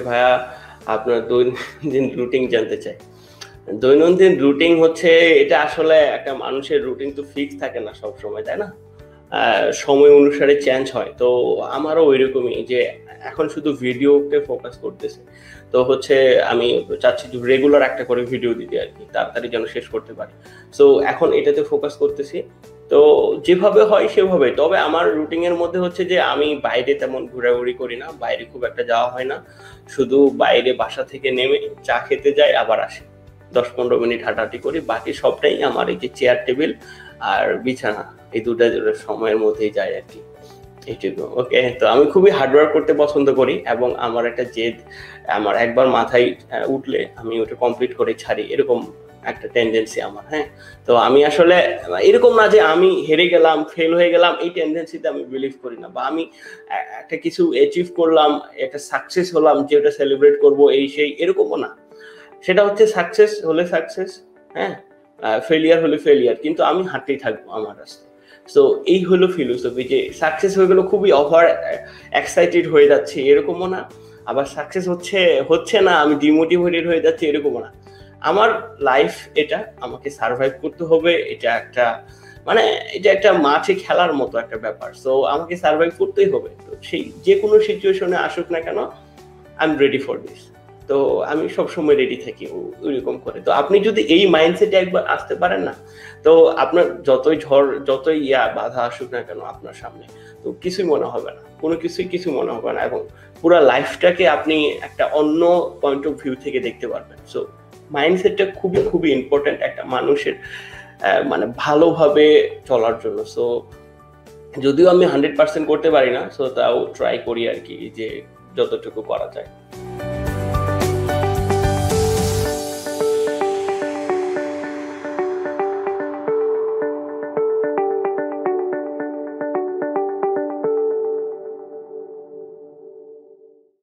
ভাইয়া আপনার দৈনন্দিন রুটিন জানতে চাই। দৈনন্দিন রুটিন হচ্ছে এটা আসলে একটা মানুষের রুটিন তো ফিক্স থাকে না সবসময়, তাই না? সময় অনুসারে চেঞ্জ হয়। তো আমারও ঐরকমই যে এখন শুধু ভিডিওতে ফোকাস করতেছি। তো হচ্ছে আমি চাচ্ছি যে রেগুলার একটা করে ভিডিও দিতে আরকি। তাড়াতাড়ি যেন শেষ করতে পারি। সো এখন এটাতে ফোকাস করতেছি। তো যেভাবে হয় সেভাবে। তবে আমার রুটিনের মধ্যে হচ্ছে যে আমি বাইরে তেমন ঘোরাঘুরি করি না। বাইরে খুব একটা যাওয়া হয় না। শুধু বাইরে বাসা থেকে নেমে চা খেতে যাই আবার আসি। ১০-১৫ মিনিট হাঁটাহাঁটি করি। বাকি সবটাই আমার এই যে চেয়ার টেবিল আর বিছানা এই ২ টা সময়ের মধ্যেই যায় আরকি। এইটুকু। ওকে। তো আমি খুবই হার্ড ওয়ার্ক করতে পছন্দ করি এবং আমার একটা জেদ আমার একবার মাথায় উঠলে আমি ওটা কমপ্লিট করে ছাড়ি। এরকম একটা টেনডেন্সি আমার, হ্যাঁ? তো আমি আসলে এরকম না যে আমি হেরে গেলাম, ফেল হয়ে গেলাম এই টেনডেন্সিতে আমি বিলিভ করি না। বা আমি একটা কিছু অ্যাচিভ করলাম, একটা সাকসেস হলাম যে ওটা সেলিব্রেট করব এই সেই এরকমও না। সেটা হচ্ছে সাকসেস হলে সাকসেস, হ্যাঁ? ফেলিয়ার হলে ফেলিয়ার। কিন্তু আমি হাঁটতেই থাকবো আমার রাস্তায়। সো এই হলো ফিলোসফি যে সাকসেস হয়ে গেলে খুবই ওভার এক্সাইটেড হয়ে যাচ্ছি এরকমও না। আবার সাকসেস হচ্ছে না আমি ডিমোটিভেটেড হয়ে যাচ্ছি এরকমও না। আমার লাইফ এটা আমাকে সারভাইভ করতে হবে। মানে এটা একটা মাঠে খেলার মতো একটা ব্যাপার। সো আমাকে সারভাইভ করতেই হবে। তো সেই যেকোনো সিচুয়েশনে আসুক না কেন I am ready for this. তো আমি সবসময় রেডি থাকি ওইরকম করে। তো আপনি যদি এই মাইন্ডসেটে একবার আসতে পারেন না, তো আপনার যতই ঝড়, যতই বাধা আসুক না কেন আপনার সামনে, তো কিছুই মনে হবে না। কোনো কিছু মনে হবে না এবং পুরা লাইফটাকে আপনি একটা অন্য পয়েন্ট অফ ভিউ থেকে দেখতে পারবেন। সো মাইন্ডসেটটা খুবই ইম্পোর্টেন্ট একটা মানুষের মানে ভালোভাবে চলার জন্য। সো যদিও আমি 100% করতে পারি না, সো তাও ট্রাই করি আরকি যে যতটুকু করা যায়।